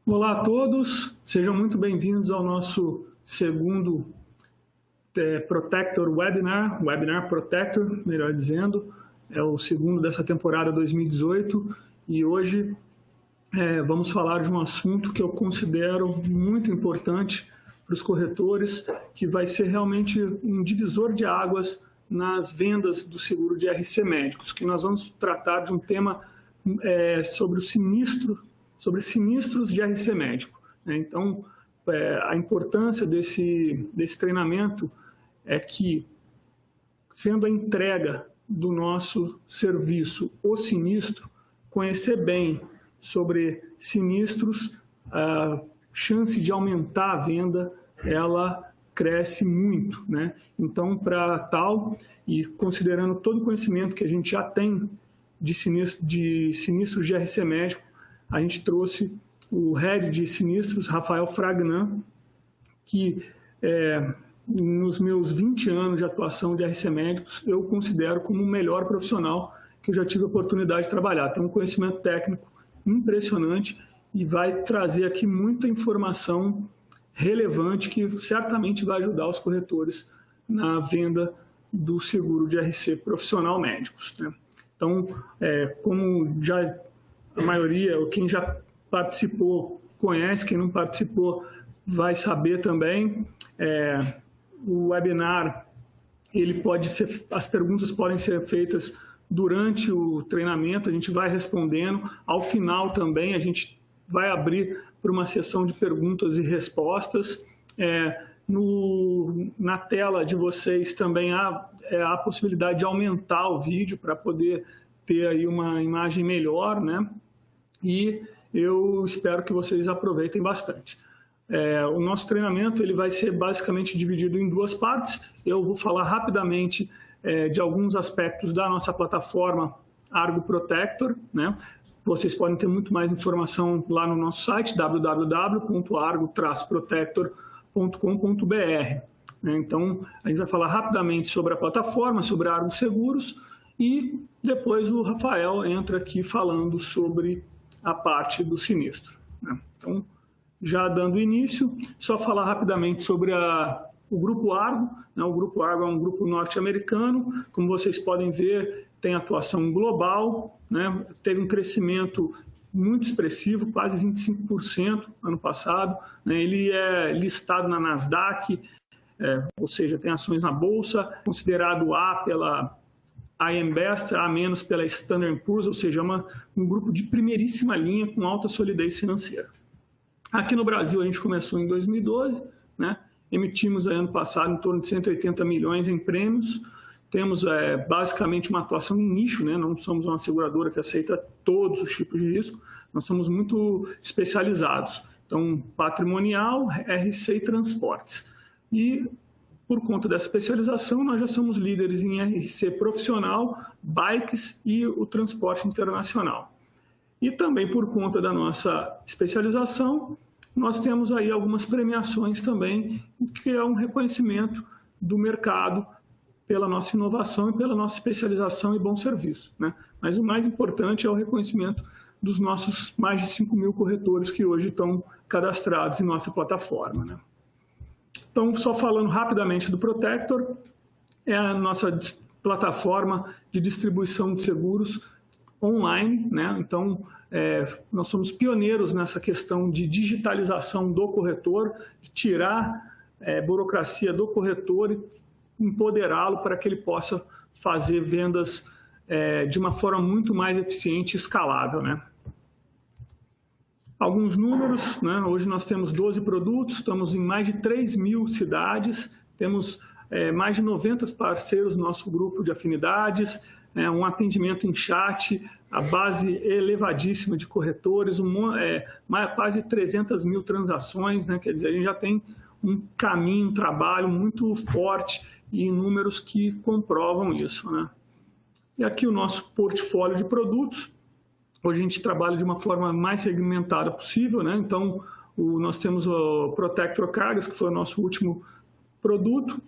Olá a todos, sejam muito bem-vindos ao nosso segundo Protector Webinar, Webinar Protector, melhor dizendo, é o segundo dessa temporada 2018 e hoje vamos falar de um assunto que eu considero muito importante para os corretores, que vai ser realmente um divisor de águas nas vendas do seguro de RC Médicos, que nós vamos tratar de um tema sobre sinistros de RC médico. Então, a importância desse treinamento é que, sendo a entrega do nosso serviço o sinistro, conhecer bem sobre sinistros, a chance de aumentar a venda, ela cresce muito, né? Então, para tal, e considerando todo o conhecimento que a gente já tem de sinistros de RC médico, a gente trouxe o Head de Sinistros, Rafael Fragnan, que nos meus 20 anos de atuação de RC Médicos, eu considero como o melhor profissional que eu já tive a oportunidade de trabalhar. Tem um conhecimento técnico impressionante e vai trazer aqui muita informação relevante que certamente vai ajudar os corretores na venda do seguro de RC profissional médicos, né? Então, como já a maioria, ou quem já participou, conhece, quem não participou vai saber também. O webinar, as perguntas podem ser feitas durante o treinamento, a gente vai respondendo. Ao final também, a gente vai abrir para uma sessão de perguntas e respostas. Na tela de vocês também há a possibilidade de aumentar o vídeo para poder ter aí uma imagem melhor, né? E eu espero que vocês aproveitem bastante. O nosso treinamento ele vai ser basicamente dividido em duas partes. Eu vou falar rapidamente de alguns aspectos da nossa plataforma Argo Protector, né? Vocês podem ter muito mais informação lá no nosso site, www.argo-protector.com.br. Então, a gente vai falar rapidamente sobre a plataforma, sobre a Argo Seguros, e depois o Rafael entra aqui falando sobre a parte do sinistro, né? Então, já dando início, só falar rapidamente sobre o Grupo Argo, né? O Grupo Argo é um grupo norte-americano, como vocês podem ver, tem atuação global, né? Teve um crescimento muito expressivo, quase 25% ano passado, né? Ele é listado na Nasdaq, ou seja, tem ações na Bolsa, considerado A pela AM Best, A- pela Standard & Poor's, ou seja, um grupo de primeiríssima linha com alta solidez financeira. Aqui no Brasil a gente começou em 2012, né? Emitimos ano passado em torno de 180 milhões em prêmios, temos basicamente uma atuação em nicho, né? Não somos uma seguradora que aceita todos os tipos de risco, nós somos muito especializados. Então, patrimonial, RC e transportes. E por conta dessa especialização, nós já somos líderes em RC profissional, bikes e o transporte internacional. E também por conta da nossa especialização, nós temos aí algumas premiações também, que é um reconhecimento do mercado pela nossa inovação e pela nossa especialização e bom serviço, né? Mas o mais importante é o reconhecimento dos nossos mais de 5.000 corretores que hoje estão cadastrados em nossa plataforma, né? Então, só falando rapidamente do Protector, é a nossa plataforma de distribuição de seguros online, né? Então, nós somos pioneiros nessa questão de digitalização do corretor, de tirar burocracia do corretor e empoderá-lo para que ele possa fazer vendas de uma forma muito mais eficiente e escalável, né? Alguns números, né? Hoje nós temos 12 produtos, estamos em mais de 3.000 cidades, temos mais de 90 parceiros no nosso grupo de afinidades, um atendimento em chat, a base elevadíssima de corretores, quase 300 mil transações, né? Quer dizer, a gente já tem um caminho, um trabalho muito forte e números que comprovam isso, né? E aqui o nosso portfólio de produtos. Hoje a gente trabalha de uma forma mais segmentada possível, né? Então, nós temos o Protector Cargas, que foi o nosso último produto,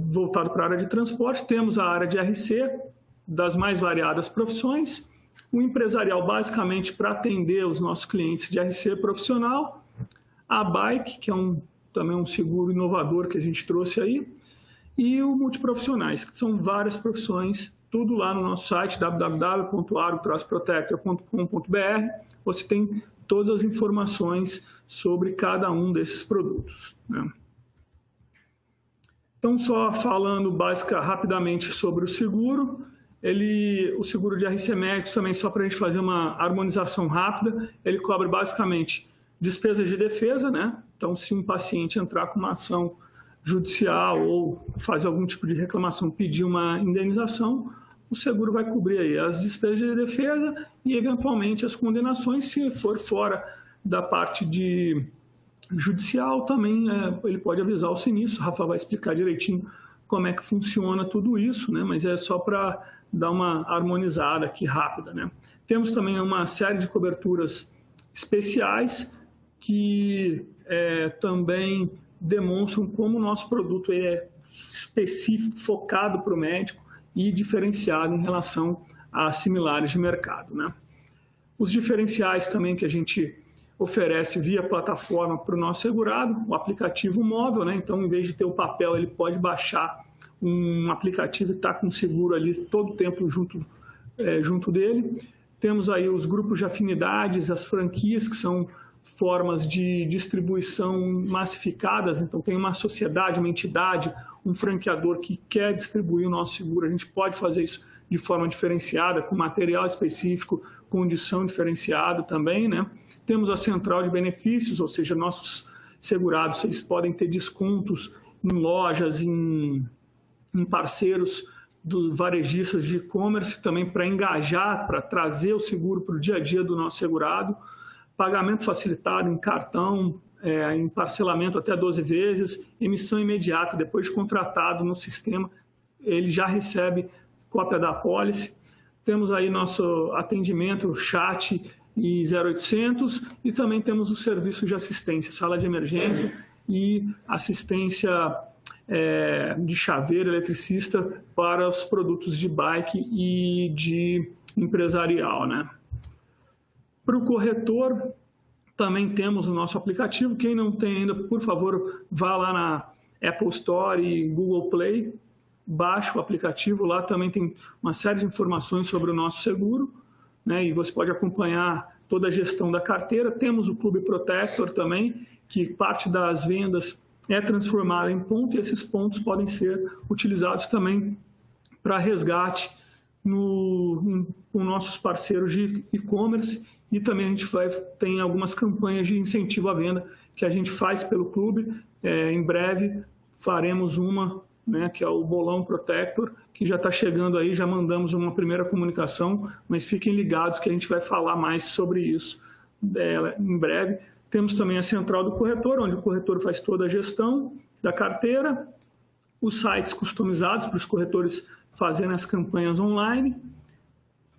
voltado para a área de transporte. Temos a área de RC, das mais variadas profissões, O empresarial, basicamente, para atender os nossos clientes de RC profissional. A Bike, que é também um seguro inovador que a gente trouxe aí. E o multiprofissionais, que são várias profissões, tudo lá no nosso site, www.agro-protector.com.br. Você tem todas as informações sobre cada um desses produtos, né? Então, só falando rapidamente sobre o seguro, o seguro de RC Médicos também, só para a gente fazer uma harmonização rápida, ele cobre basicamente despesas de defesa, né? Então, se um paciente entrar com uma ação judicial ou fazer algum tipo de reclamação, pedir uma indenização, o seguro vai cobrir aí as despesas de defesa e, eventualmente, as condenações, se for fora da parte de judicial, também ele pode avisar o sinistro. O Rafa vai explicar direitinho como é que funciona tudo isso, né? Mas é só para dar uma harmonizada aqui rápida, né? Temos também uma série de coberturas especiais que também demonstram como o nosso produto é específico, focado para o médico e diferenciado em relação a similares de mercado, né? Os diferenciais também que a gente oferece via plataforma para o nosso segurado, o aplicativo móvel, né? Então, em vez de ter o papel, ele pode baixar um aplicativo e estar com o seguro ali todo o tempo junto dele. Temos aí os grupos de afinidades, as franquias, que são formas de distribuição massificadas. Então, tem uma sociedade, uma entidade, um franqueador que quer distribuir o nosso seguro. A gente pode fazer isso de forma diferenciada, com material específico, condição diferenciada também, né? Temos a central de benefícios, ou seja, nossos segurados, eles podem ter descontos em lojas, em parceiros varejistas de e-commerce, também para engajar, para trazer o seguro para o dia a dia do nosso segurado. Pagamento facilitado em cartão, em parcelamento até 12 vezes, emissão imediata, depois de contratado no sistema, ele já recebe cópia da apólice. Temos aí nosso atendimento, chat e 0800, e também temos o serviço de assistência, sala de emergência e assistência de chaveiro, eletricista para os produtos de bike e de empresarial, né? Para o corretor, também temos o nosso aplicativo. Quem não tem ainda, por favor, vá lá na Apple Store e Google Play, baixe o aplicativo. Lá também tem uma série de informações sobre o nosso seguro, né? E você pode acompanhar toda a gestão da carteira. Temos o Clube Protector também, que parte das vendas é transformada em ponto, e esses pontos podem ser utilizados também para resgate com nossos parceiros de e-commerce. E também a gente tem algumas campanhas de incentivo à venda que a gente faz pelo clube. Em breve faremos uma, né, que é o Bolão Protector, que já está chegando aí, já mandamos uma primeira comunicação, mas fiquem ligados que a gente vai falar mais sobre isso em breve. Temos também a central do corretor, onde o corretor faz toda a gestão da carteira, os sites customizados para os corretores fazerem as campanhas online,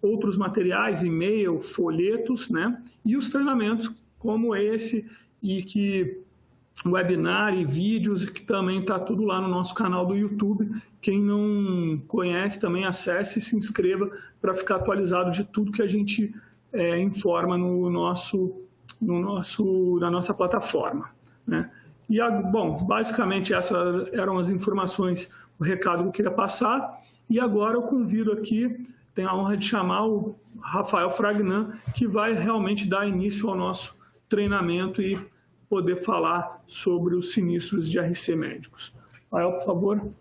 outros materiais, e-mail, folhetos, né? E os treinamentos como esse, e que webinar e vídeos, que também está tudo lá no nosso canal do YouTube. Quem não conhece, também acesse e se inscreva para ficar atualizado de tudo que a gente informa na nossa plataforma, né? E, bom, basicamente essas eram as informações, o recado que eu queria passar. E agora eu convido aqui, tenho a honra de chamar o Rafael Fragnan, que vai realmente dar início ao nosso treinamento e poder falar sobre os sinistros de RC médicos. Rafael, por favor.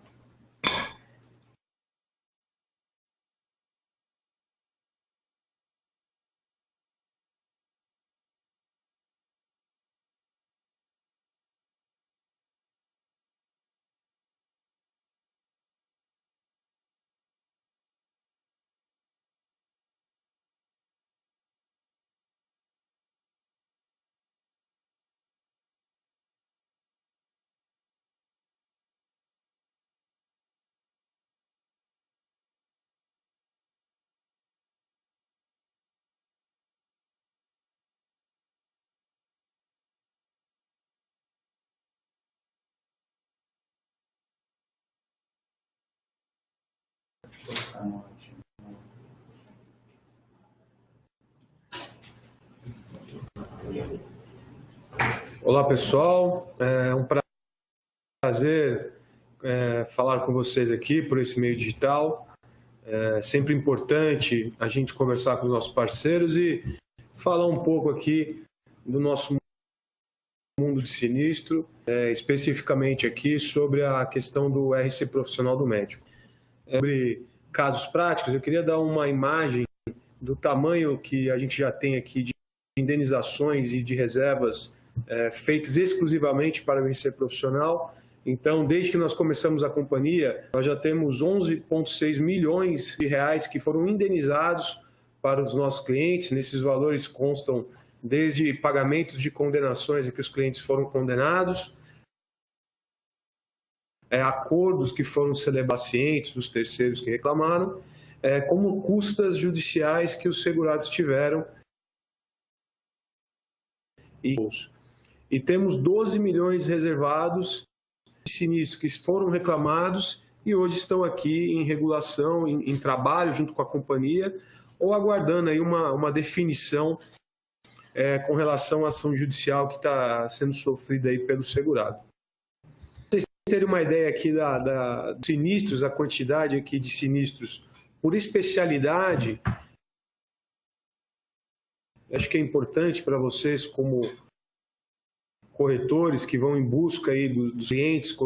Olá, pessoal. É um prazer falar com vocês aqui por esse meio digital. É sempre importante a gente conversar com os nossos parceiros e falar um pouco aqui do nosso mundo de sinistro, especificamente aqui sobre a questão do RC profissional do médico. Sobre casos práticos, eu queria dar uma imagem do tamanho que a gente já tem aqui de indenizações e de reservas feitas exclusivamente para o RC profissional. Então, desde que nós começamos a companhia, nós já temos 11,6 milhões de reais que foram indenizados para os nossos clientes. Nesses valores constam desde pagamentos de condenações em que os clientes foram condenados, acordos que foram celebrados pacientes dos terceiros que reclamaram, como custas judiciais que os segurados tiveram. E temos 12 milhões reservados de sinistros que foram reclamados e hoje estão aqui em regulação, em trabalho junto com a companhia, ou aguardando aí uma definição com relação à ação judicial que está sendo sofrida aí pelo segurado. Para vocês terem uma ideia aqui dos sinistros, a quantidade aqui de sinistros por especialidade, acho que é importante para vocês, como corretores que vão em busca aí dos clientes,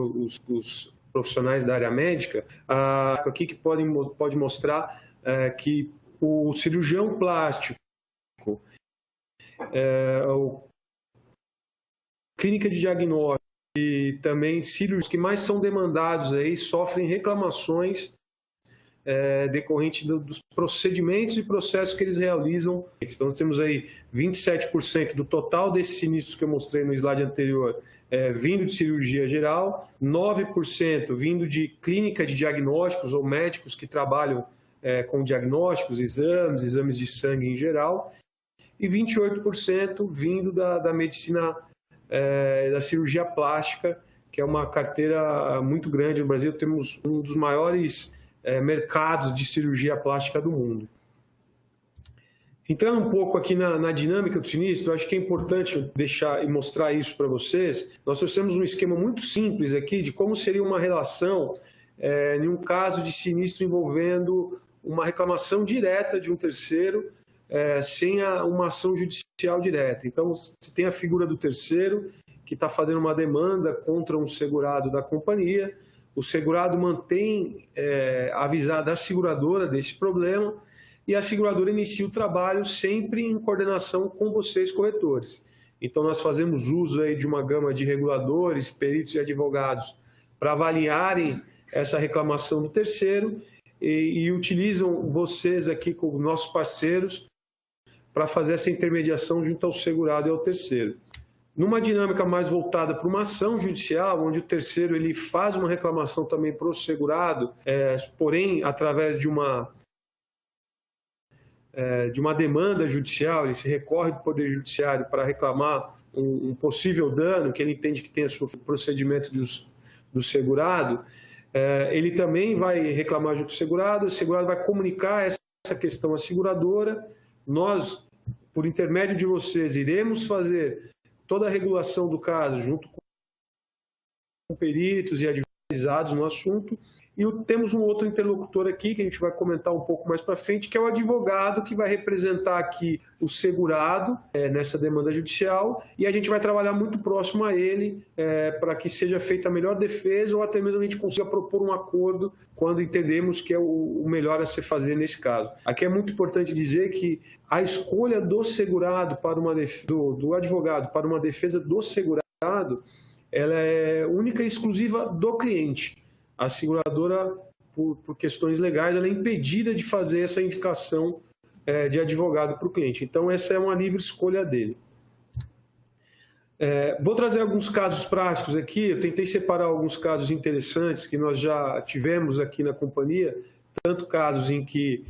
os profissionais da área médica, aqui que pode mostrar que o cirurgião plástico, clínica de diagnóstico e também cirurgiões que mais são demandados aí sofrem reclamações decorrente dos procedimentos e processos que eles realizam. Então, temos aí 27% do total desses sinistros que eu mostrei no slide anterior vindo de cirurgia geral, 9% vindo de clínica de diagnósticos ou médicos que trabalham com diagnósticos, exames de sangue em geral, e 28% vindo da medicina, da cirurgia plástica, que é uma carteira muito grande. No Brasil temos um dos maiores mercados de cirurgia plástica do mundo. Entrando um pouco aqui na dinâmica do sinistro, acho que é importante deixar e mostrar isso para vocês. Nós trouxemos um esquema muito simples aqui de como seria uma relação em um caso de sinistro envolvendo uma reclamação direta de um terceiro sem uma ação judicial direta. Então, você tem a figura do terceiro que está fazendo uma demanda contra um segurado da companhia. O segurado mantém avisada a seguradora desse problema e a seguradora inicia o trabalho sempre em coordenação com vocês, corretores. Então, nós fazemos uso aí de uma gama de reguladores, peritos e advogados para avaliarem essa reclamação do terceiro e utilizam vocês aqui como nossos parceiros para fazer essa intermediação junto ao segurado e ao terceiro. Numa dinâmica mais voltada para uma ação judicial, onde o terceiro ele faz uma reclamação também para o segurado, porém, através de uma demanda judicial, ele se recorre do Poder Judiciário para reclamar um possível dano que ele entende que tenha sofrido procedimento do segurado, ele também vai reclamar junto ao segurado, o segurado vai comunicar essa questão à seguradora, nós, por intermédio de vocês, iremos fazer toda a regulação do caso junto com peritos e advogados no assunto. E temos um outro interlocutor aqui, que a gente vai comentar um pouco mais para frente, que é o advogado que vai representar aqui o segurado nessa demanda judicial, e a gente vai trabalhar muito próximo a ele para que seja feita a melhor defesa ou até mesmo a gente consiga propor um acordo quando entendemos que é o melhor a se fazer nesse caso. Aqui é muito importante dizer que a escolha do segurado para do advogado para uma defesa do segurado, ela é única e exclusiva do cliente. A seguradora, por questões legais, ela é impedida de fazer essa indicação de advogado para o cliente. Então, essa é uma livre escolha dele. Vou trazer alguns casos práticos aqui. Eu tentei separar alguns casos interessantes que nós já tivemos aqui na companhia, tanto casos em que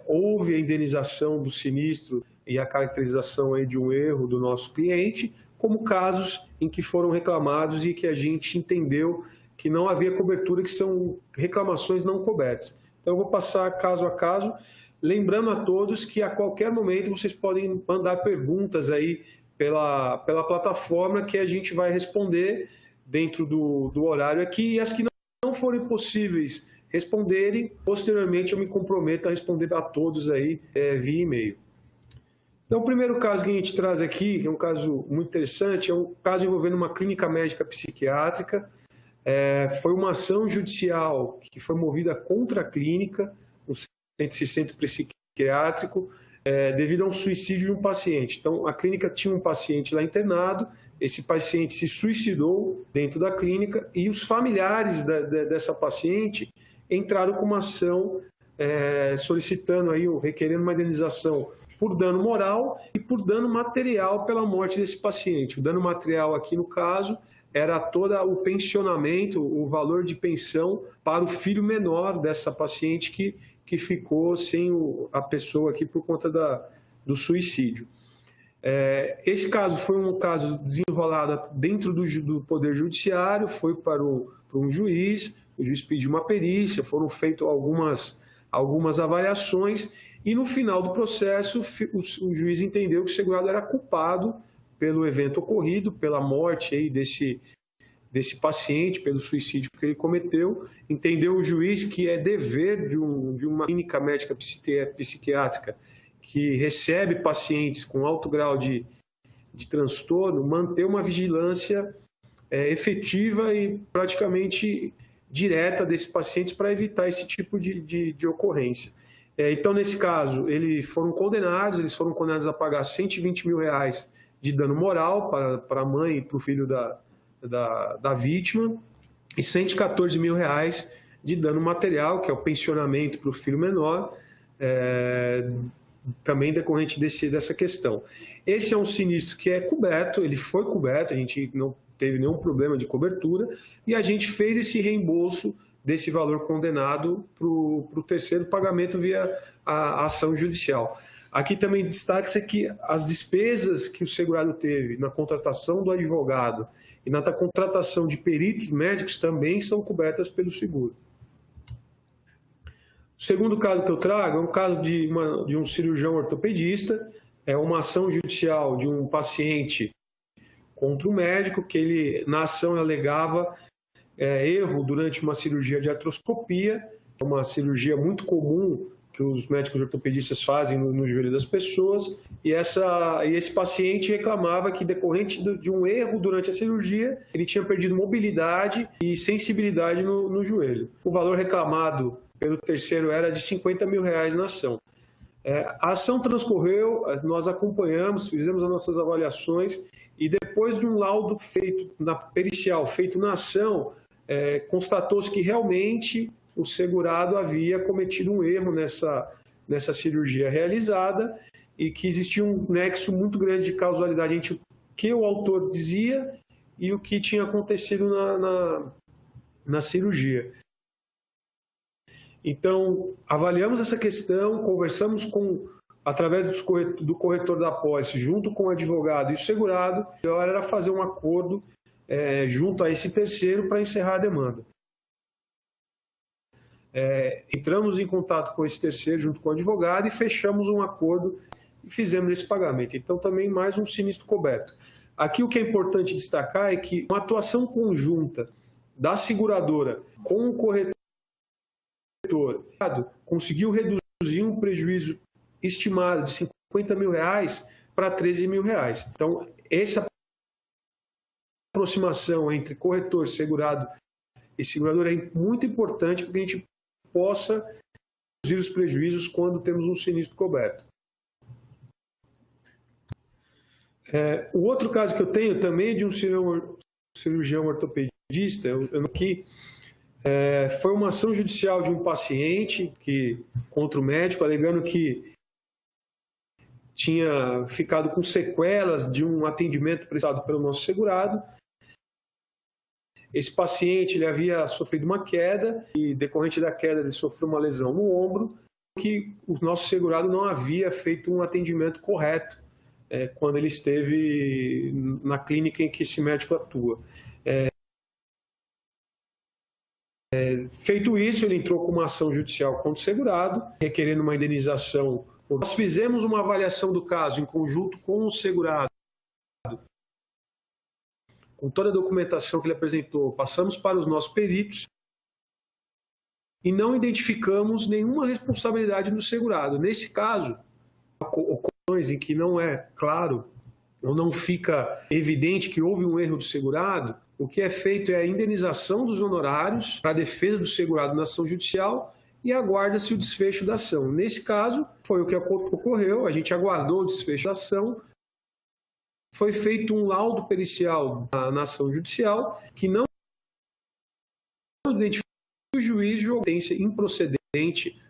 houve a indenização do sinistro e a caracterização aí de um erro do nosso cliente, como casos em que foram reclamados e que a gente entendeu que não havia cobertura, que são reclamações não cobertas. Então, eu vou passar caso a caso, lembrando a todos que a qualquer momento vocês podem mandar perguntas aí pela plataforma, que a gente vai responder dentro do horário aqui, e as que não forem possíveis responderem, posteriormente eu me comprometo a responder a todos aí via e-mail. Então, o primeiro caso que a gente traz aqui, que é um caso muito interessante, é um caso envolvendo uma clínica médica psiquiátrica. Foi uma ação judicial que foi movida contra a clínica, esse centro psiquiátrico, devido a um suicídio de um paciente. Então, a clínica tinha um paciente lá internado, esse paciente se suicidou dentro da clínica e os familiares dessa paciente entraram com uma ação solicitando aí, requerendo uma indenização por dano moral e por dano material pela morte desse paciente. O dano material aqui, no caso, era todo o pensionamento, o valor de pensão para o filho menor dessa paciente que ficou sem a pessoa aqui por conta do suicídio. Esse caso foi um caso desenrolado dentro do Poder Judiciário, foi para um juiz, o juiz pediu uma perícia, foram feitas algumas avaliações e no final do processo o juiz entendeu que o segurado era culpado pelo evento ocorrido, pela morte aí desse paciente, pelo suicídio que ele cometeu. Entendeu o juiz que é dever de uma clínica médica psiquiátrica que recebe pacientes com alto grau de transtorno, manter uma vigilância efetiva e praticamente direta desses pacientes para evitar esse tipo de ocorrência. Então, nesse caso, eles foram condenados a pagar R$120 mil de dano moral para a mãe e para o filho da vítima e R$114 mil de dano material, que é o pensionamento para o filho menor, também decorrente dessa questão. Esse é um sinistro que é coberto, ele foi coberto, a gente não teve nenhum problema de cobertura e a gente fez esse reembolso desse valor condenado para o terceiro pagamento via a ação judicial. Aqui também destaca-se que as despesas que o segurado teve na contratação do advogado e na contratação de peritos médicos também são cobertas pelo seguro. O segundo caso que eu trago é um caso de um cirurgião ortopedista, é uma ação judicial de um paciente contra o médico, que ele, na ação, alegava erro durante uma cirurgia de artroscopia, uma cirurgia muito comum que os médicos ortopedistas fazem no joelho das pessoas, e esse paciente reclamava que, decorrente de um erro durante a cirurgia, ele tinha perdido mobilidade e sensibilidade no joelho. O valor reclamado pelo terceiro era de R$50 mil na ação. A ação transcorreu, nós acompanhamos, fizemos as nossas avaliações, e depois de um laudo pericial feito na ação, constatou-se que realmente o segurado havia cometido um erro nessa cirurgia realizada e que existia um nexo muito grande de causalidade entre o que o autor dizia e o que tinha acontecido na cirurgia. Então, avaliamos essa questão, conversamos através do corretor da apólice, junto com o advogado e o segurado, e a hora era fazer um acordo junto a esse terceiro para encerrar a demanda. Entramos em contato com esse terceiro junto com o advogado e fechamos um acordo e fizemos esse pagamento. Então, também mais um sinistro coberto. Aqui o que é importante destacar é que uma atuação conjunta da seguradora com o corretor conseguiu reduzir um prejuízo estimado de R$50 mil para R$13 mil. Então, essa aproximação entre corretor, segurado e seguradora é muito importante para que a gente possa reduzir os prejuízos quando temos um sinistro coberto. O outro caso que eu tenho também é de um cirurgião ortopedista, que foi uma ação judicial de um paciente contra o médico, alegando que tinha ficado com sequelas de um atendimento prestado pelo nosso segurado. Esse paciente ele havia sofrido uma queda e, decorrente da queda, ele sofreu uma lesão no ombro, que o nosso segurado não havia feito um atendimento correto quando ele esteve na clínica em que esse médico atua. Feito isso, ele entrou com uma ação judicial contra o segurado, requerendo uma indenização. Nós fizemos uma avaliação do caso em conjunto com o segurado com toda a documentação que ele apresentou, passamos para os nossos peritos e não identificamos nenhuma responsabilidade do segurado. Nesse caso, ocorrências em que não é claro ou não fica evidente que houve um erro do segurado, o que é feito é a indenização dos honorários para a defesa do segurado na ação judicial e aguarda-se o desfecho da ação. Nesse caso, foi o que ocorreu, a gente aguardou o desfecho da ação, foi feito um laudo pericial na ação judicial que não identificou o juiz julgou sentença improcedente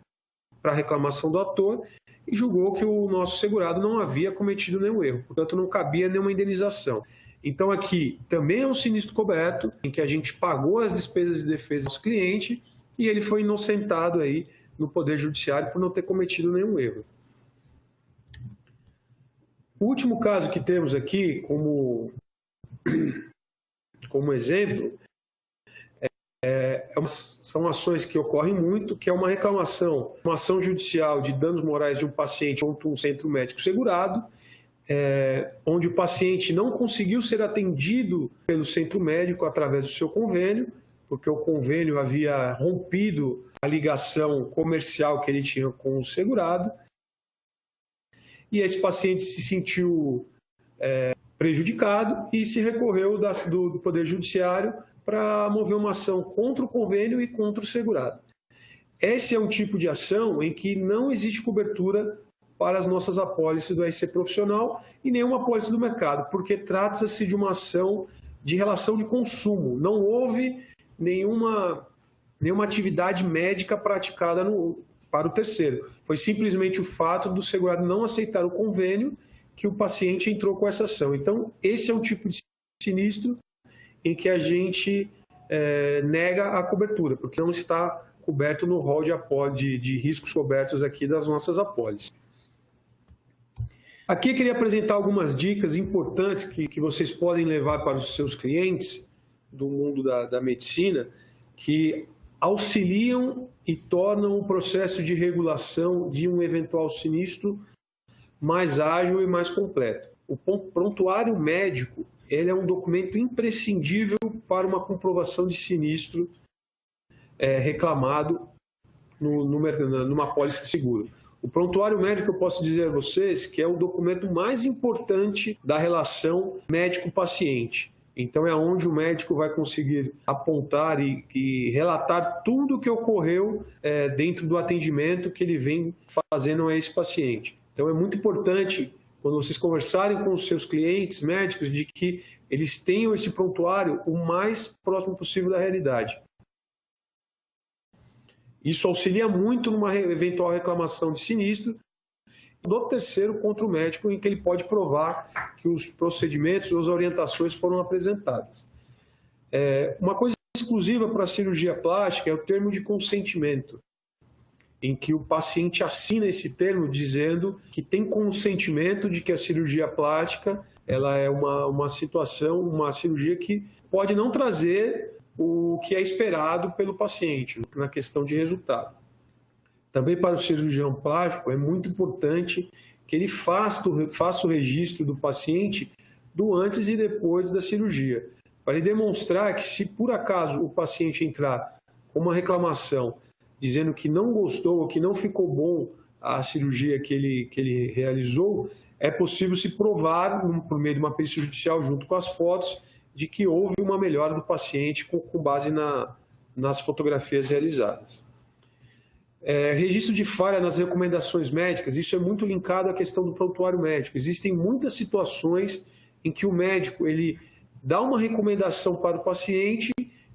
para a reclamação do ator e julgou que o nosso segurado não havia cometido nenhum erro, portanto não cabia nenhuma indenização. Então aqui também é um sinistro coberto, em que a gente pagou as despesas de defesa do nosso cliente e ele foi inocentado aí no Poder Judiciário por não ter cometido nenhum erro. O último caso que temos aqui como exemplo são ações que ocorrem muito, que é uma reclamação, uma ação judicial de danos morais de um paciente contra um centro médico segurado, onde o paciente não conseguiu ser atendido pelo centro médico através do seu convênio, porque o convênio havia rompido a ligação comercial que ele tinha com o segurado, e esse paciente se sentiu prejudicado e se recorreu do Poder Judiciário para mover uma ação contra o convênio e contra o segurado. Esse é um tipo de ação em que não existe cobertura para as nossas apólices do RC profissional e nenhuma apólice do mercado, porque trata-se de uma ação de relação de consumo. Não houve nenhuma atividade médica praticada para o terceiro. Foi simplesmente o fato do segurado não aceitar o convênio que o paciente entrou com essa ação. Então, esse é um tipo de sinistro em que a gente nega a cobertura, porque não está coberto no rol de riscos cobertos aqui das nossas apólices. Aqui eu queria apresentar algumas dicas importantes que vocês podem levar para os seus clientes do mundo da medicina, que auxiliam e tornam o processo de regulação de um eventual sinistro mais ágil e mais completo. O prontuário médico ele é um documento imprescindível para uma comprovação de sinistro reclamado numa apólice de seguro. O prontuário médico, eu posso dizer a vocês, que é o documento mais importante da relação médico-paciente. Então, é onde o médico vai conseguir apontar e relatar tudo o que ocorreu dentro do atendimento que ele vem fazendo a esse paciente. Então, é muito importante, quando vocês conversarem com os seus clientes médicos, de que eles tenham esse prontuário o mais próximo possível da realidade. Isso auxilia muito numa eventual reclamação de sinistro do terceiro contra o médico, em que ele pode provar que os procedimentos ou as orientações foram apresentadas. Uma coisa exclusiva para a cirurgia plástica é o termo de consentimento, em que o paciente assina esse termo dizendo que tem consentimento de que a cirurgia plástica ela é uma cirurgia que pode não trazer o que é esperado pelo paciente na questão de resultado. Também para o cirurgião plástico é muito importante que ele faça o registro do paciente do antes e depois da cirurgia, para ele demonstrar que se por acaso o paciente entrar com uma reclamação dizendo que não gostou ou que não ficou bom a cirurgia que ele realizou, é possível se provar por meio de uma perícia judicial junto com as fotos de que houve uma melhora do paciente com base nas fotografias realizadas. Registro de falha nas recomendações médicas, isso é muito linkado à questão do prontuário médico. Existem muitas situações em que o médico ele dá uma recomendação para o paciente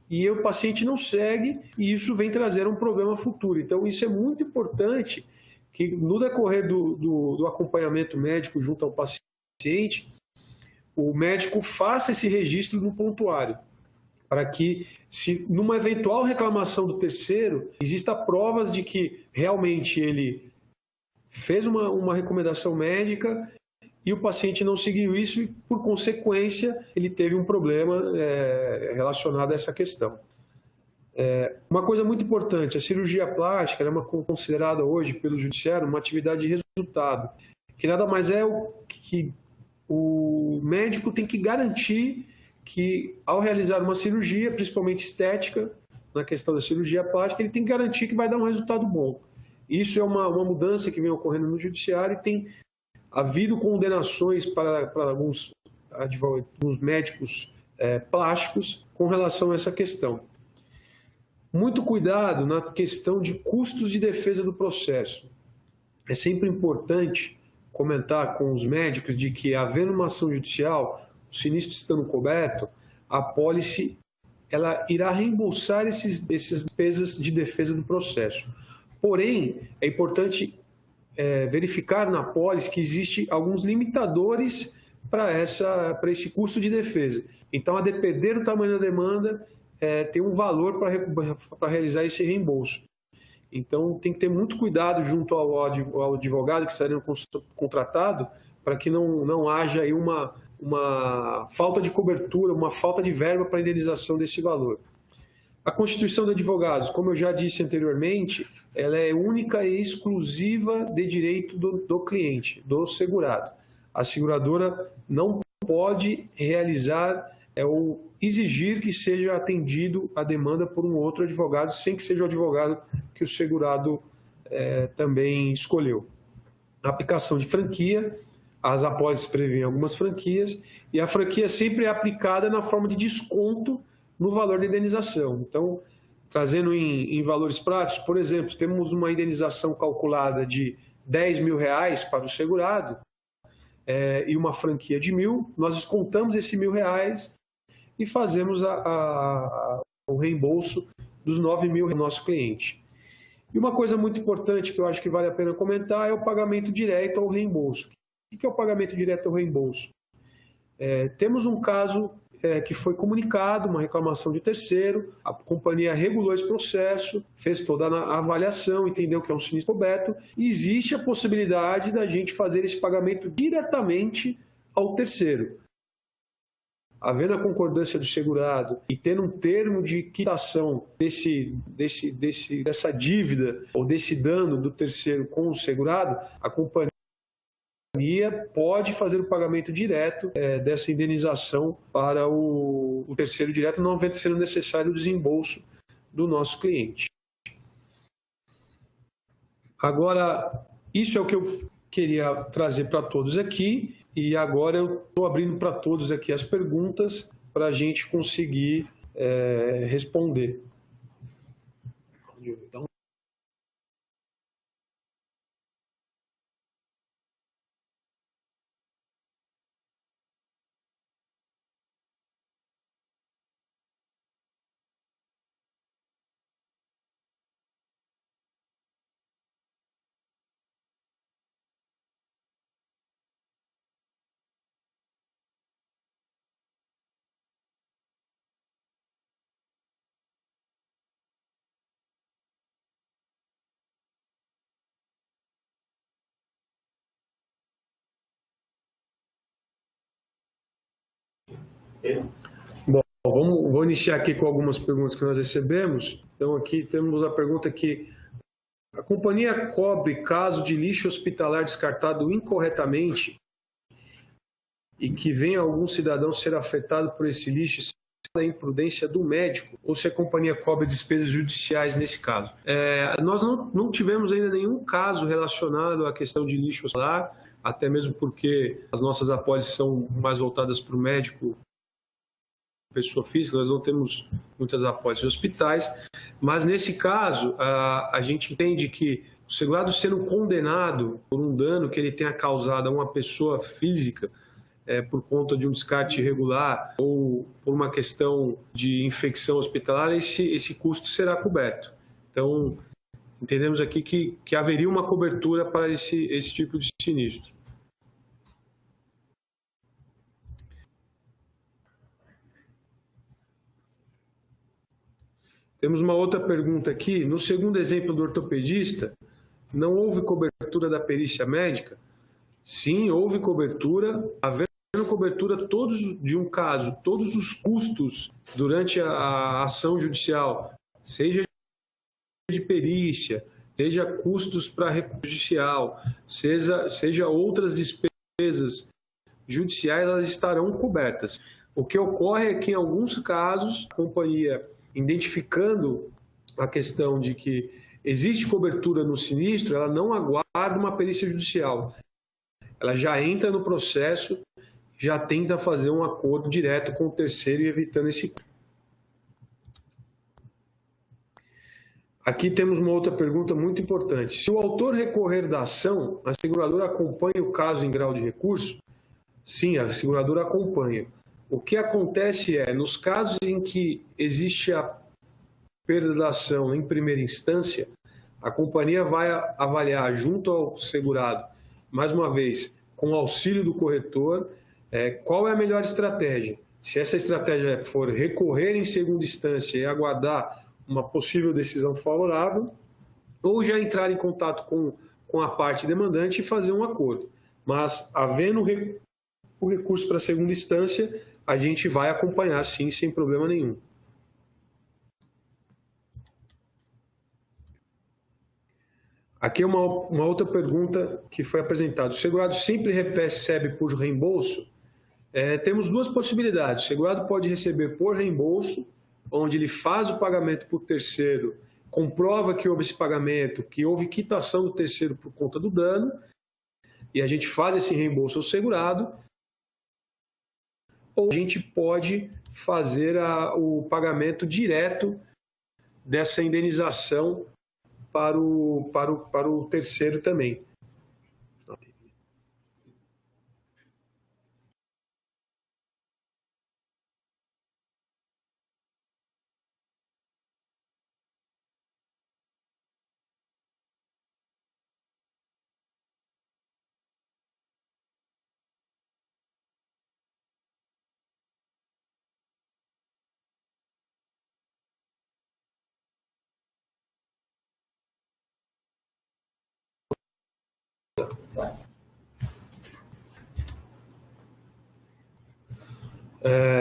e o paciente não segue e isso vem trazer um problema futuro. Então, isso é muito importante que no decorrer do acompanhamento médico junto ao paciente, o médico faça esse registro no prontuário, para que, se numa eventual reclamação do terceiro, exista provas de que realmente ele fez uma recomendação médica e o paciente não seguiu isso e, por consequência, ele teve um problema relacionado a essa questão. Uma coisa muito importante, a cirurgia plástica é considerada hoje pelo judiciário uma atividade de resultado, que nada mais é o que o médico tem que garantir que, ao realizar uma cirurgia, principalmente estética, na questão da cirurgia plástica, ele tem que garantir que vai dar um resultado bom. Isso é uma mudança que vem ocorrendo no judiciário e tem havido condenações para alguns médicos plásticos com relação a essa questão. Muito cuidado na questão de custos de defesa do processo. É sempre importante comentar com os médicos de que, havendo uma ação judicial, o sinistro estando coberto, a apólice ela irá reembolsar essas despesas de defesa do processo. Porém, é importante verificar na apólice que existem alguns limitadores para esse custo de defesa. Então, a depender do tamanho da demanda, tem um valor para realizar esse reembolso. Então, tem que ter muito cuidado junto ao advogado que está sendo contratado para que não haja aí uma falta de cobertura, uma falta de verba para a indenização desse valor. A constituição de advogados, como eu já disse anteriormente, ela é única e exclusiva de direito do cliente, do segurado. A seguradora não pode realizar ou exigir que seja atendido a demanda por um outro advogado, sem que seja o advogado que o segurado também escolheu. A aplicação de franquia, as apólices prevêem algumas franquias, e a franquia sempre é aplicada na forma de desconto no valor da indenização. Então, trazendo em valores práticos, por exemplo, temos uma indenização calculada de R$10 mil para o segurado e uma franquia de R$1.000, nós descontamos esse R$1.000 e fazemos o reembolso dos R$9.000 do nosso cliente. E uma coisa muito importante que eu acho que vale a pena comentar é o pagamento direto ao reembolso. O que é o pagamento direto ao reembolso? Temos um caso que foi comunicado, uma reclamação de terceiro, a companhia regulou esse processo, fez toda a avaliação, entendeu que é um sinistro coberto, e existe a possibilidade da gente fazer esse pagamento diretamente ao terceiro. Havendo a concordância do segurado e tendo um termo de quitação dessa dívida ou desse dano do terceiro com o segurado, a companhia pode fazer o pagamento direto dessa indenização para o terceiro direto, não sendo necessário o desembolso do nosso cliente. Agora, isso é o que eu queria trazer para todos aqui, e agora eu estou abrindo para todos aqui as perguntas para a gente conseguir responder. Então, bom, vou iniciar aqui com algumas perguntas que nós recebemos. Então, aqui temos a pergunta que a companhia cobre caso de lixo hospitalar descartado incorretamente e que venha algum cidadão ser afetado por esse lixo, se é imprudência do médico, ou se a companhia cobre despesas judiciais nesse caso. Nós não tivemos ainda nenhum caso relacionado à questão de lixo hospitalar, até mesmo porque as nossas apólices são mais voltadas para o médico, pessoa física, nós não temos muitas apólices de hospitais, mas nesse caso a gente entende que o segurado sendo condenado por um dano que ele tenha causado a uma pessoa física por conta de um descarte irregular ou por uma questão de infecção hospitalar, esse custo será coberto. Então, entendemos aqui que haveria uma cobertura para esse tipo de sinistro. Temos uma outra pergunta aqui. No segundo exemplo do ortopedista, não houve cobertura da perícia médica? Sim, houve cobertura. Havendo cobertura de um caso, todos os custos durante a ação judicial, seja de perícia, seja custos para recurso judicial, seja outras despesas judiciais, elas estarão cobertas. O que ocorre é que, em alguns casos, a companhia, identificando a questão de que existe cobertura no sinistro, ela não aguarda uma perícia judicial. Ela já entra no processo, já tenta fazer um acordo direto com o terceiro e evitando esse. Aqui temos uma outra pergunta muito importante. Se o autor recorrer da ação, a seguradora acompanha o caso em grau de recurso? Sim, a seguradora acompanha. O que acontece é, nos casos em que existe a perda da ação em primeira instância, a companhia vai avaliar junto ao segurado, mais uma vez, com o auxílio do corretor, qual é a melhor estratégia. Se essa estratégia for recorrer em segunda instância e aguardar uma possível decisão favorável, ou já entrar em contato com a parte demandante e fazer um acordo. Mas, havendo o recurso para a segunda instância, a gente vai acompanhar, sim, sem problema nenhum. Aqui é uma outra pergunta que foi apresentada. O segurado sempre recebe por reembolso? Temos duas possibilidades. O segurado pode receber por reembolso, onde ele faz o pagamento por terceiro, comprova que houve esse pagamento, que houve quitação do terceiro por conta do dano, e a gente faz esse reembolso ao segurado, ou a gente pode fazer o pagamento direto dessa indenização para o terceiro também.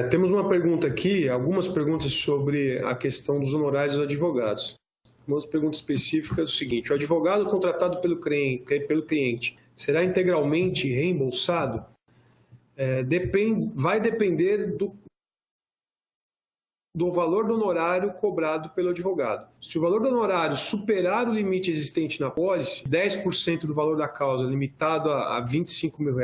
Temos uma pergunta aqui, algumas perguntas sobre a questão dos honorários dos advogados. Uma pergunta específica é o seguinte: o advogado contratado pelo cliente será integralmente reembolsado? Vai depender do valor do honorário cobrado pelo advogado. Se o valor do honorário superar o limite existente na apólice, 10% do valor da causa limitado a R$25 mil,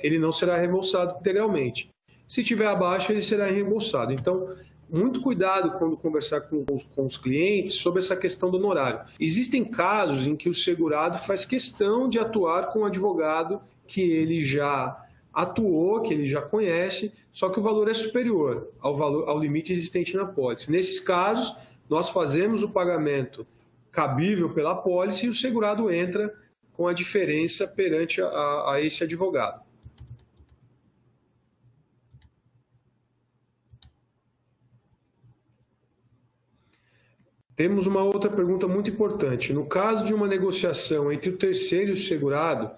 ele não será reembolsado integralmente. Se estiver abaixo, ele será reembolsado. Então, muito cuidado quando conversar com os clientes sobre essa questão do honorário. Existem casos em que o segurado faz questão de atuar com um advogado que ele já atuou, que ele já conhece, só que o valor é superior ao limite existente na apólice. Nesses casos, nós fazemos o pagamento cabível pela apólice e o segurado entra com a diferença perante a esse advogado. Temos uma outra pergunta muito importante. No caso de uma negociação entre o terceiro e o segurado,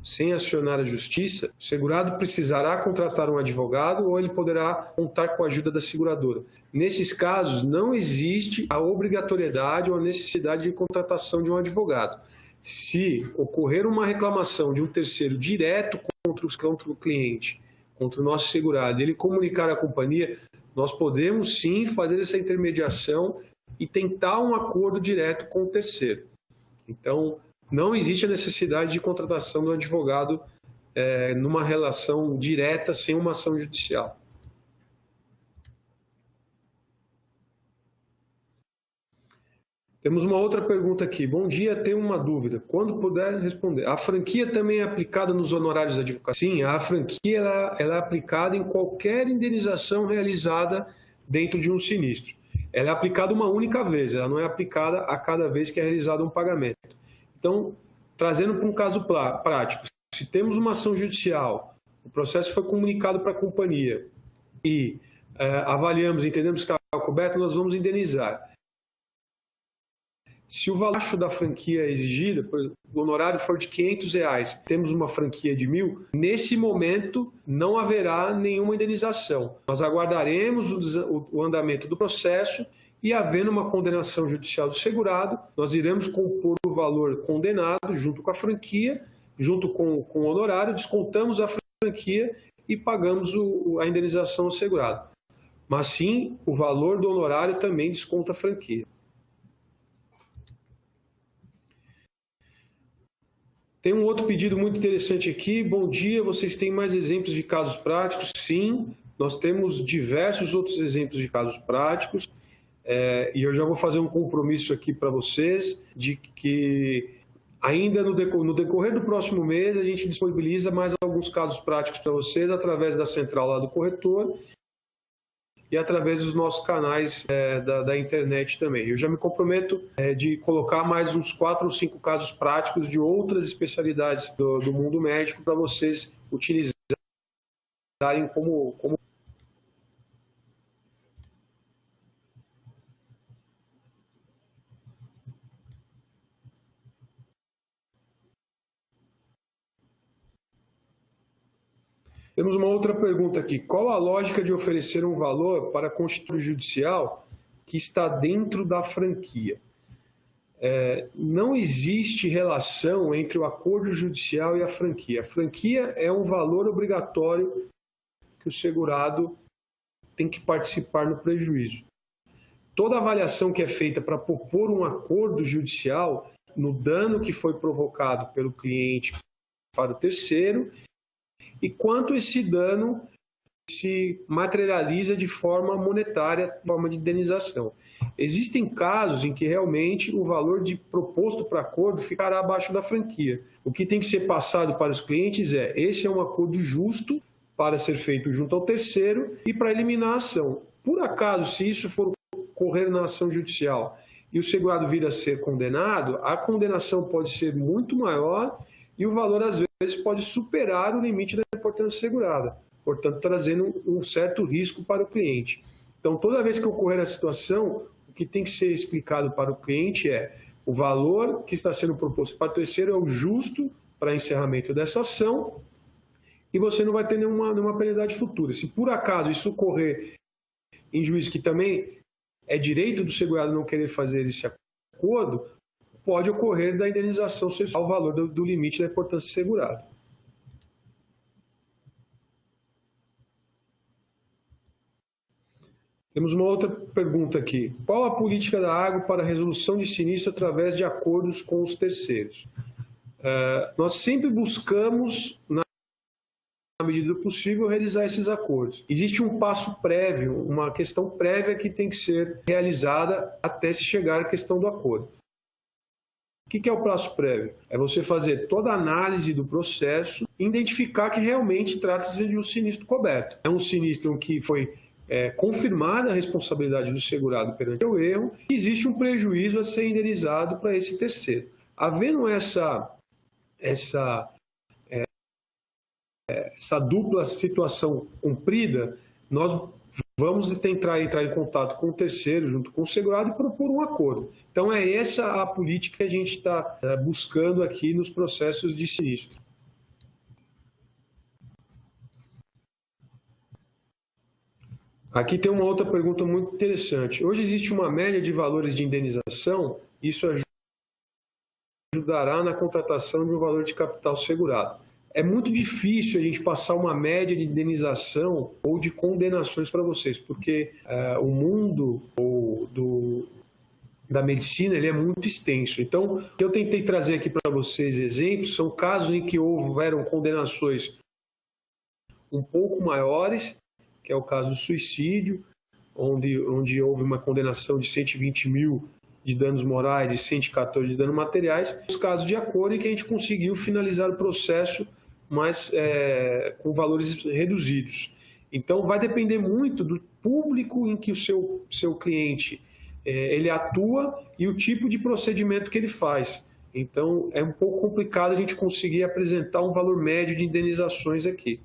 sem acionar a justiça, o segurado precisará contratar um advogado ou ele poderá contar com a ajuda da seguradora. Nesses casos, não existe a obrigatoriedade ou a necessidade de contratação de um advogado. Se ocorrer uma reclamação de um terceiro direto contra o cliente, contra o nosso segurado, ele comunicar à companhia, nós podemos sim fazer essa intermediação e tentar um acordo direto com o terceiro. Então, não existe a necessidade de contratação do advogado numa relação direta sem uma ação judicial. Temos uma outra pergunta aqui. Bom dia, tenho uma dúvida. Quando puder responder. A franquia também é aplicada nos honorários da advocacia? Sim, a franquia ela é aplicada em qualquer indenização realizada dentro de um sinistro. Ela é aplicada uma única vez, ela não é aplicada a cada vez que é realizado um pagamento. Então, trazendo para um caso prático, se temos uma ação judicial, o processo foi comunicado para a companhia e avaliamos, entendemos que está coberto, nós vamos indenizar. Se o valor da franquia exigida, o honorário for de R$500, temos uma franquia de 1.000, nesse momento não haverá nenhuma indenização. Nós aguardaremos o andamento do processo e, havendo uma condenação judicial do segurado, nós iremos compor o valor condenado junto com a franquia, junto com o honorário, descontamos a franquia e pagamos a indenização ao segurado. Mas sim, o valor do honorário também desconta a franquia. Tem um outro pedido muito interessante aqui. Bom dia, vocês têm mais exemplos de casos práticos? Sim, nós temos diversos outros exemplos de casos práticos. E eu já vou fazer um compromisso aqui para vocês de que ainda no decorrer do próximo mês a gente disponibiliza mais alguns casos práticos para vocês através da central lá do corretor e através dos nossos canais da internet também. Eu já me comprometo de colocar mais uns 4 ou 5 casos práticos de outras especialidades do mundo médico para vocês utilizarem como... Temos uma outra pergunta aqui. Qual a lógica de oferecer um valor para constituir judicial que está dentro da franquia? Não existe relação entre o acordo judicial e a franquia. A franquia é um valor obrigatório que o segurado tem que participar no prejuízo. Toda avaliação que é feita para propor um acordo judicial no dano que foi provocado pelo cliente para o terceiro e quanto esse dano se materializa de forma monetária, de forma de indenização. Existem casos em que realmente o valor proposto para acordo ficará abaixo da franquia. O que tem que ser passado para os clientes esse é um acordo justo para ser feito junto ao terceiro e para eliminar a ação. Por acaso, se isso for ocorrer na ação judicial e o segurado vir a ser condenado, a condenação pode ser muito maior e o valor, às vezes, pode superar o limite da importância segurada, portanto, trazendo um certo risco para o cliente. Então, toda vez que ocorrer a situação, o que tem que ser explicado para o cliente o valor que está sendo proposto para o terceiro é o justo para encerramento dessa ação e você não vai ter nenhuma penalidade futura. Se, por acaso, isso ocorrer em juízo que também é direito do segurado não querer fazer esse acordo, pode ocorrer da indenização ao valor do limite da importância segurada. Temos uma outra pergunta aqui. Qual a política da Argo para a resolução de sinistro através de acordos com os terceiros? Nós sempre buscamos, na medida do possível, realizar esses acordos. Existe um passo prévio, uma questão prévia que tem que ser realizada até se chegar à questão do acordo. O que é o prazo prévio? É você fazer toda a análise do processo e identificar que realmente trata-se de um sinistro coberto. É um sinistro que foi confirmada a responsabilidade do segurado perante o erro e existe um prejuízo a ser indenizado para esse terceiro. Havendo essa dupla situação cumprida, nós vamos tentar entrar em contato com o terceiro, junto com o segurado, e propor um acordo. Então, é essa a política que a gente está buscando aqui nos processos de sinistro. Aqui tem uma outra pergunta muito interessante. Hoje existe uma média de valores de indenização, isso ajudará na contratação de um valor de capital segurado. É muito difícil a gente passar uma média de indenização ou de condenações para vocês, porque o mundo da medicina ele é muito extenso. Então, o que eu tentei trazer aqui para vocês exemplos são casos em que houveram condenações um pouco maiores, que é o caso do suicídio, onde houve uma condenação de 120 mil de danos morais e 114 de danos materiais. Os casos de acordo em que a gente conseguiu finalizar o processo, mas com valores reduzidos. Então, vai depender muito do público em que o seu cliente ele atua e o tipo de procedimento que ele faz. Então, é um pouco complicado a gente conseguir apresentar um valor médio de indenizações aqui.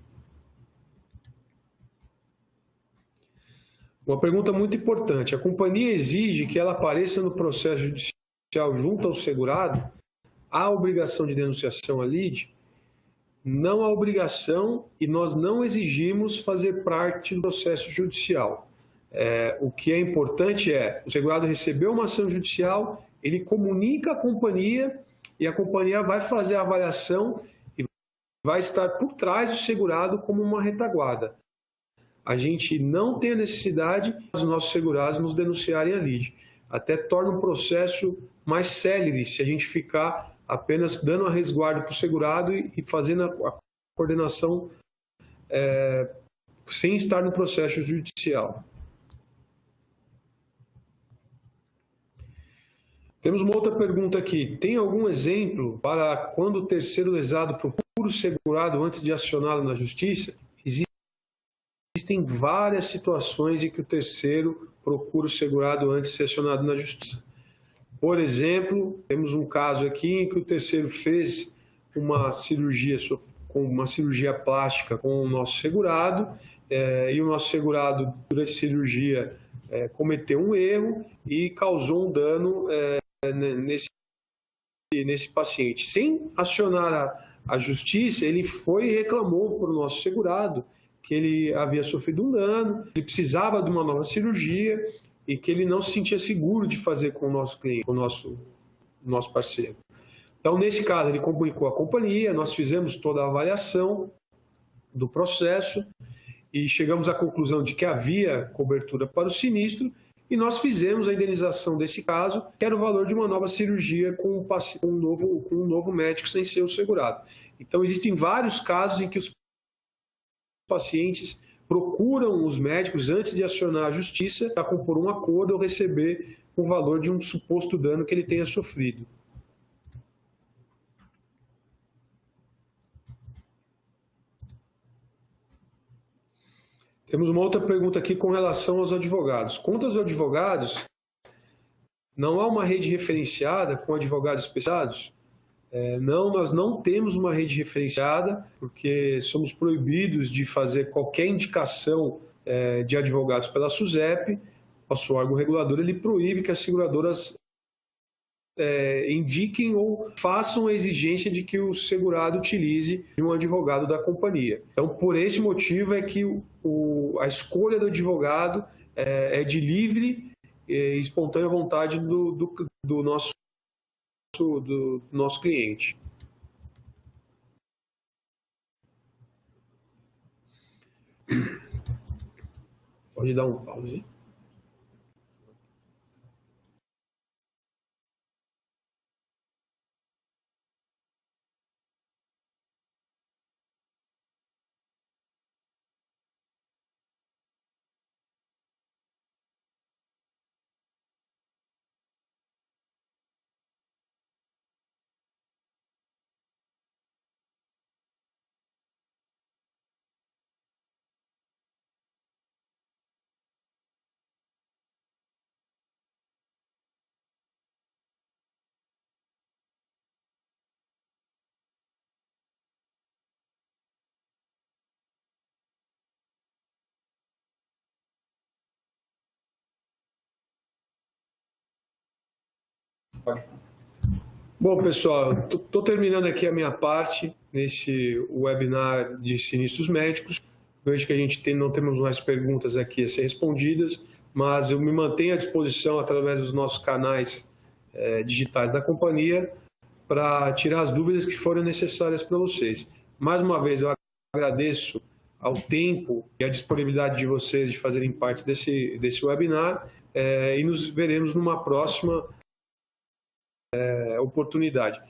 Uma pergunta muito importante. A companhia exige que ela apareça no processo judicial junto ao segurado? Há obrigação de denunciação à lide? Não há obrigação e nós não exigimos fazer parte do processo judicial. O que é importante o segurado recebeu uma ação judicial, ele comunica à companhia e a companhia vai fazer a avaliação e vai estar por trás do segurado como uma retaguarda. A gente não tem a necessidade dos nossos segurados nos denunciarem a lide. Até torna um processo mais célere se a gente ficar apenas dando a resguardo para o segurado e fazendo a coordenação sem estar no processo judicial. Temos uma outra pergunta aqui. Tem algum exemplo para quando o terceiro lesado procura o segurado antes de acioná-lo na justiça? Existem várias situações em que o terceiro procura o segurado antes de ser acionado na justiça. Por exemplo, temos um caso aqui em que o terceiro fez uma cirurgia plástica com o nosso segurado, e o nosso segurado, durante a cirurgia, cometeu um erro e causou um dano nesse paciente. Sem acionar a justiça, ele foi e reclamou para o nosso segurado que ele havia sofrido um dano, ele precisava de uma nova cirurgia e que ele não se sentia seguro de fazer com o nosso cliente, com o nosso parceiro. Então, nesse caso, ele comunicou à companhia, nós fizemos toda a avaliação do processo e chegamos à conclusão de que havia cobertura para o sinistro e nós fizemos a indenização desse caso, que era o valor de uma nova cirurgia com um novo médico sem ser o segurado. Então, existem vários casos em que os pacientes procuram os médicos antes de acionar a justiça para compor um acordo ou receber o valor de um suposto dano que ele tenha sofrido. Temos uma outra pergunta aqui com relação aos advogados. Quanto aos advogados, não há uma rede referenciada com advogados especializados? Não, nós não temos uma rede referenciada, porque somos proibidos de fazer qualquer indicação de advogados pela SUSEP. Nosso órgão regulador ele proíbe que as seguradoras indiquem ou façam a exigência de que o segurado utilize um advogado da companhia. Então, por esse motivo é que a escolha do advogado é de livre e espontânea vontade do nosso cliente. Pode dar um pause. Bom, pessoal, estou terminando aqui a minha parte nesse webinar de sinistros médicos. Vejo que a gente não temos mais perguntas aqui a ser respondidas, mas eu me mantenho à disposição através dos nossos canais digitais da companhia para tirar as dúvidas que forem necessárias para vocês. Mais uma vez, eu agradeço ao tempo e à disponibilidade de vocês de fazerem parte desse webinar e nos veremos numa próxima oportunidade.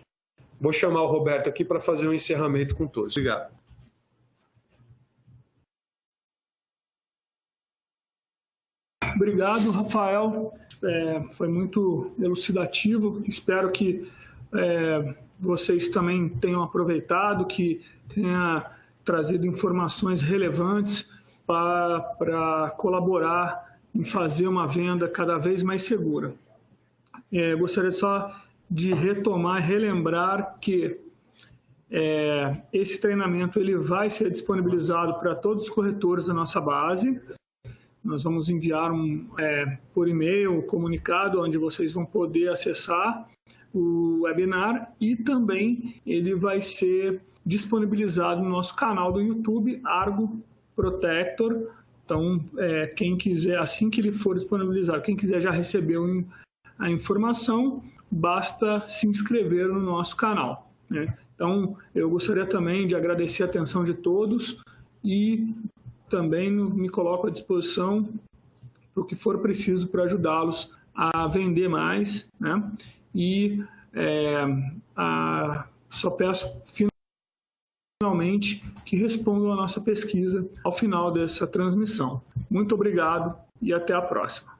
Vou chamar o Roberto aqui para fazer um encerramento com todos. Obrigado. Obrigado, Rafael. Foi muito elucidativo. Espero que vocês também tenham aproveitado, que tenha trazido informações relevantes para colaborar em fazer uma venda cada vez mais segura. Gostaria só de retomar e relembrar que esse treinamento ele vai ser disponibilizado para todos os corretores da nossa base. Nós vamos enviar por e-mail um comunicado onde vocês vão poder acessar o webinar e também ele vai ser disponibilizado no nosso canal do YouTube, Argo Protector. Então, quem quiser, assim que ele for disponibilizado, quem quiser já recebeu a informação, basta se inscrever no nosso canal. né? Então, eu gostaria também de agradecer a atenção de todos e também me coloco à disposição para o que for preciso para ajudá-los a vender mais, né? E só peço finalmente que respondam à nossa pesquisa ao final dessa transmissão. Muito obrigado e até a próxima.